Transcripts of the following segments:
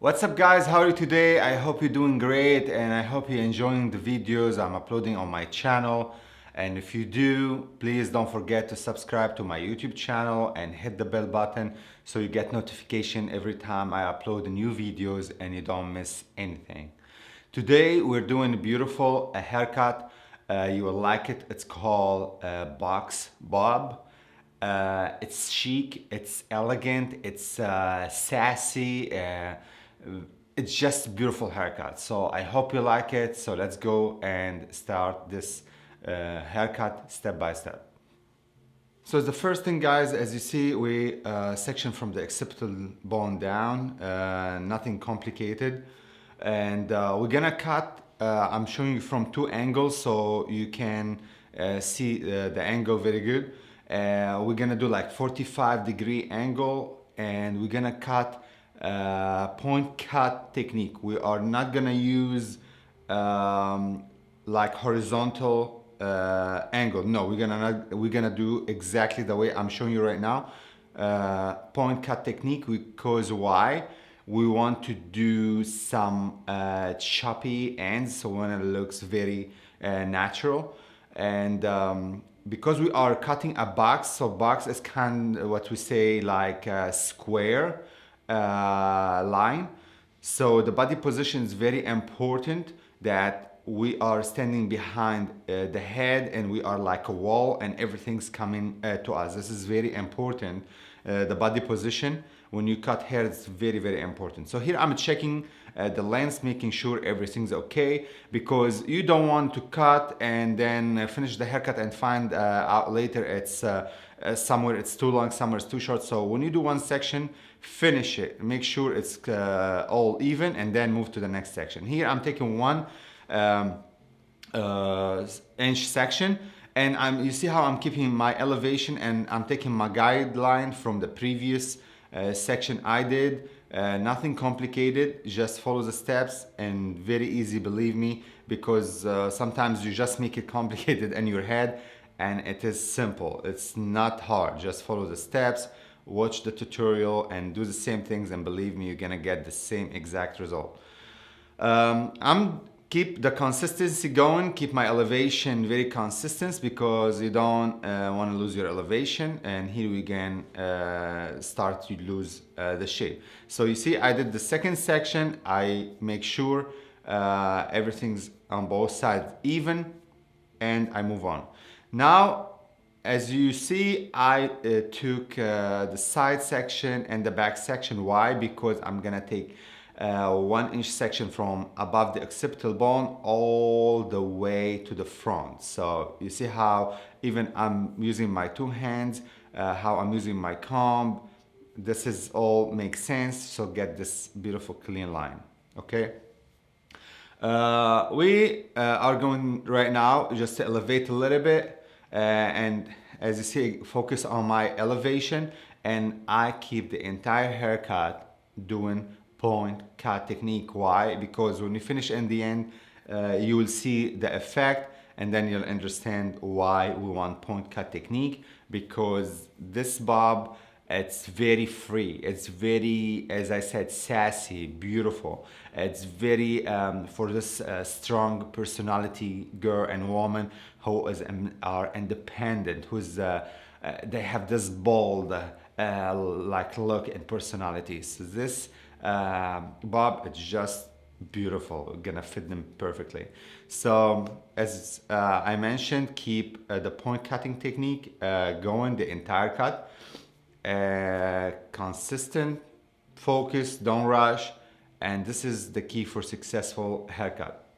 What's up guys, how are you today? I hope you're doing great and I hope you're enjoying the videos I'm uploading on my channel. And if you do, please don't forget to subscribe to my YouTube channel and hit the bell button so you get notification every time I upload new videos and you don't miss anything. Today we're doing a beautiful haircut. You will like it. It's called box bob. It's chic, it's elegant, it's sassy. It's just a beautiful haircut. So I hope you like it. So let's go and start this haircut step by step. So the first thing guys, as you see, we section from the occipital bone down, nothing complicated. And we're gonna cut, I'm showing you from two angles so you can see the angle very good. We're gonna do like 45-degree angle and we're gonna cut point cut technique. We are not gonna use like horizontal angle. No, we're gonna do exactly the way I'm showing you right now. Point cut technique, because why? We want to do some choppy ends so when it looks very natural. And because we are cutting a box, so box is kind of what we say like a square line. So the body position is very important, that we are standing behind the head and we are like a wall and everything's coming to us. This is very important. The body position when you cut hair is very, very important. So here I'm checking the length, making sure everything's okay, because you don't want to cut and then finish the haircut and find out later it's somewhere it's too long, somewhere it's too short. So when you do one section, finish it, make sure it's all even, and then move to the next section. Here I'm taking one inch section, and you see how I'm keeping my elevation and I'm taking my guideline from the previous section I did. Nothing complicated, just follow the steps and very easy, believe me, because sometimes you just make it complicated in your head and it is simple. It's not hard, just follow the steps, watch the tutorial and do the same things, and believe me, you're gonna get the same exact result. I'm keep the consistency going, keep my elevation very consistent, because you don't want to lose your elevation, and here we can start to lose the shape. So you see I did the second section, I make sure everything's on both sides even, and I move on. Now as you see, I took the side section and the back section. Why? Because I'm gonna take 1 inch section from above the occipital bone all the way to the front. So you see how even I'm using my two hands, how I'm using my comb. This is all makes sense. So get this beautiful clean line. Okay. We are going right now just to elevate a little bit, and as you see, focus on my elevation, and I keep the entire haircut doing point cut technique. Why? Because when you finish in the end, you will see the effect, and then you'll understand why we want point cut technique, because this bob, it's very free, it's very, as I said, sassy, beautiful. It's very for this strong personality girl and woman who are independent, who's they have this bold like look and personality. So this bob, it's just beautiful, gonna fit them perfectly. So as I mentioned, keep the point cutting technique going the entire cut. Consistent, focus, don't rush, and this is the key for successful haircut.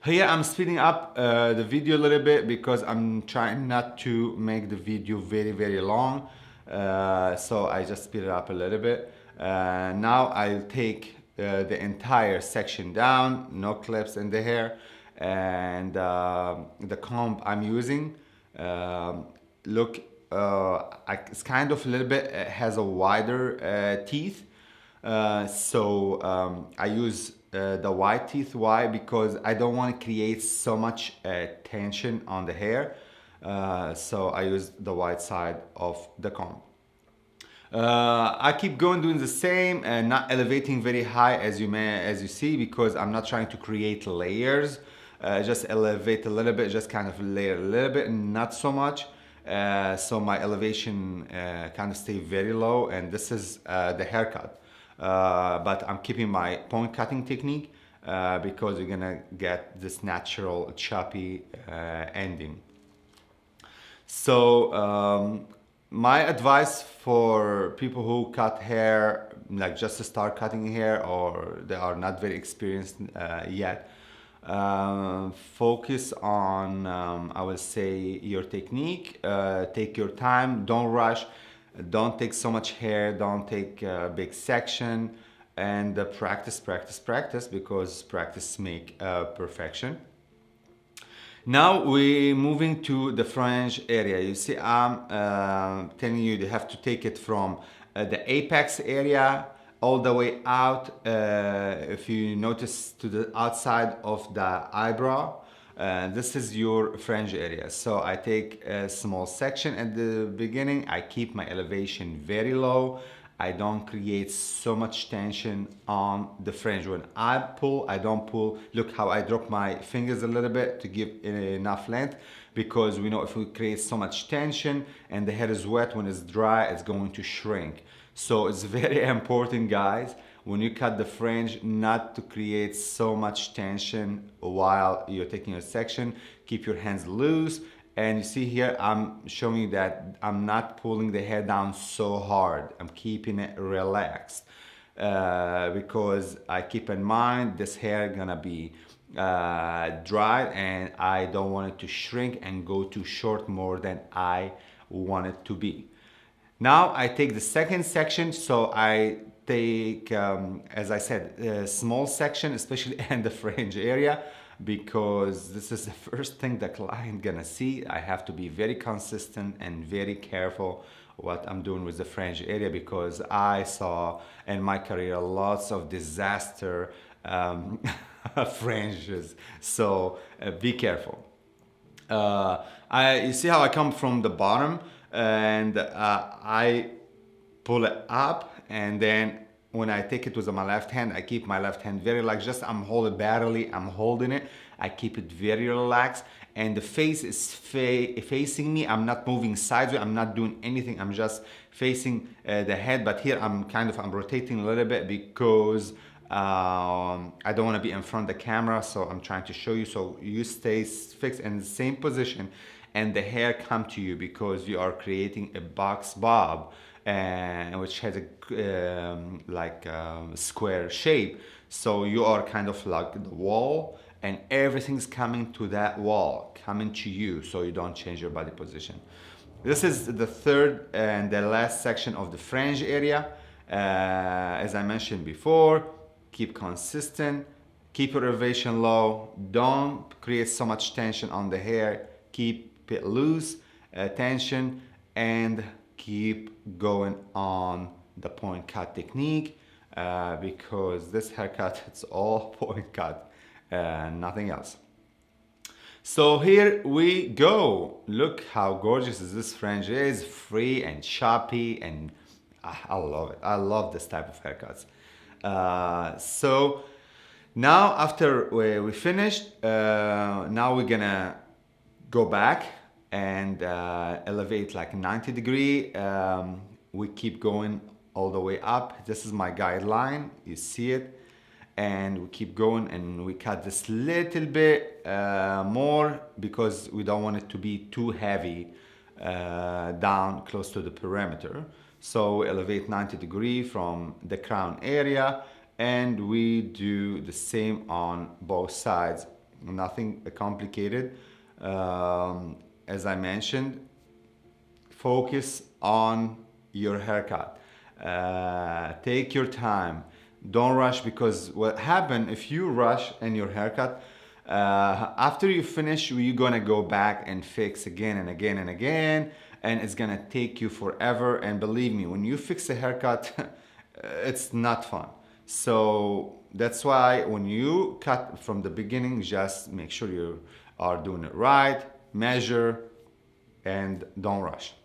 Here I'm speeding up the video a little bit because I'm trying not to make the video very, very long, so I just speed it up a little bit. Now I'll take the entire section down, no clips in the hair, and the comb I'm using, look, it's kind of a little bit has a wider teeth, so I use the wide teeth. Why? Because I don't want to create so much tension on the hair, so I use the wide side of the comb. I keep going doing the same and not elevating very high as you see, because I'm not trying to create layers. Just elevate a little bit, just kind of layer a little bit, not so much. So my elevation kind of stay very low, and this is the haircut. But I'm keeping my point cutting technique because you're gonna get this natural choppy ending. So my advice for people who cut hair, like just to start cutting hair, or they are not very experienced yet, focus on, I will say, your technique. Take your time, don't rush, don't take so much hair, don't take a big section, and practice, practice, practice, because practice make perfection. Now we're moving to the fringe area. You see, I'm telling you, you have to take it from the apex area all the way out. If you notice, to the outside of the eyebrow, this is your fringe area. So I take a small section at the beginning. I keep my elevation very low. I don't create so much tension on the fringe. When I pull, I don't pull. Look how I drop my fingers a little bit to give enough length, because we know if we create so much tension and the hair is wet, when it's dry, it's going to shrink. So it's very important, guys, when you cut the fringe, not to create so much tension while you're taking a section. Keep your hands loose. And you see here, I'm showing you that I'm not pulling the hair down so hard. I'm keeping it relaxed because I keep in mind this hair gonna be dry, and I don't want it to shrink and go too short more than I want it to be. Now I take the second section, so I take, as I said, a small section, especially in the fringe area, because this is the first thing the client gonna see. I have to be very consistent and very careful what I'm doing with the fringe area, because I saw in my career lots of disaster fringes. So be careful. You see how I come from the bottom, and I pull it up, and then when I take it with my left hand, I keep my left hand very like just I'm holding barely, I'm holding it. I keep it very relaxed, and the face is facing me. I'm not moving sideways. I'm not doing anything. I'm just facing the head. But here I'm rotating a little bit because I don't want to be in front of the camera. So I'm trying to show you. So you stay fixed in the same position, and the hair come to you, because you are creating a box bob, which has a square shape. So you are kind of like the wall, and everything's coming to that wall, coming to you, so you don't change your body position. This is the third and the last section of the fringe area. As I mentioned before, keep consistent, keep your elevation low, don't create so much tension on the hair, keep it loose, tension, and keep going on the point cut technique, because this haircut, it's all point cut and nothing else. So here we go. Look how gorgeous this fringe is, free and choppy, and I love it. I love this type of haircuts. So now after we finished, now we're gonna go back and elevate like 90 degree. We keep going all the way up. This is my guideline, you see it, and we keep going, and we cut this little bit more, because we don't want it to be too heavy down close to the perimeter. So we elevate 90 degree from the crown area, and we do the same on both sides. Nothing complicated. As I mentioned, focus on your haircut. Take your time. Don't rush, because what happens if you rush in your haircut, after you finish, you're gonna go back and fix again and again and again, and it's gonna take you forever. And believe me, when you fix a haircut, it's not fun. So that's why when you cut from the beginning, just make sure you are doing it right, measure, and don't rush.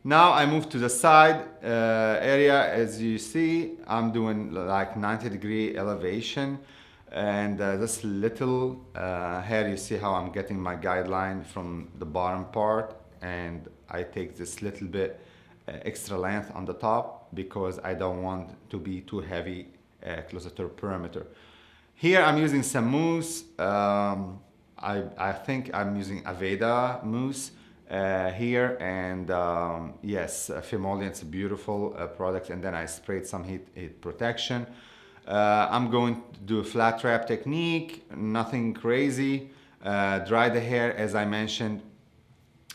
Now I move to the side area. As you see, I'm doing like 90-degree elevation, and this little hair, you see how I'm getting my guideline from the bottom part, and I take this little bit extra length on the top because I don't want to be too heavy closer to the perimeter. Here I'm using some mousse. I think I'm using Aveda mousse here, and yes, Fimoleant's a beautiful product. And then I sprayed some heat protection. I'm going to do a flat wrap technique, nothing crazy. Dry the hair, as I mentioned.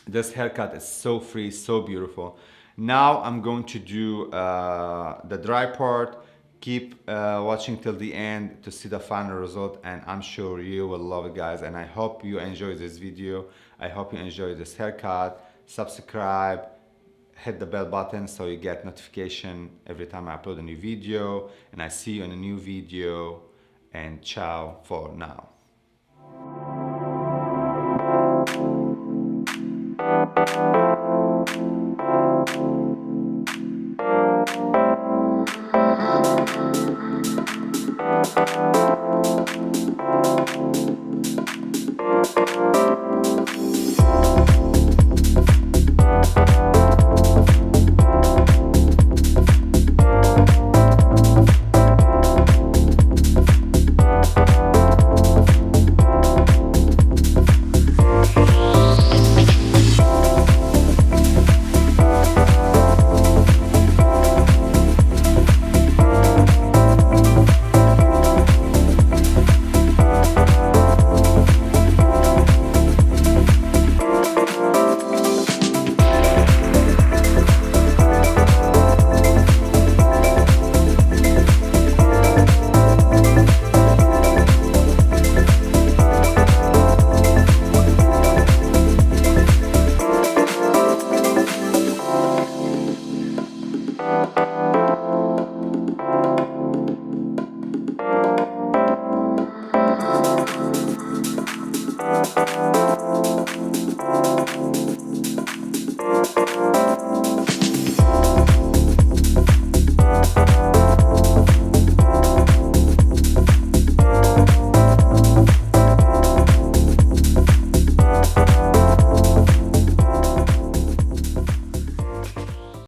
This haircut is so free, so beautiful. Now I'm going to do the dry part. Keep watching till the end to see the final result, and I'm sure you will love it, guys. And I hope you enjoy this video. I hope you enjoy this haircut. Subscribe, hit the bell button so you get notification every time I upload a new video. And I see you in a new video, and ciao for now.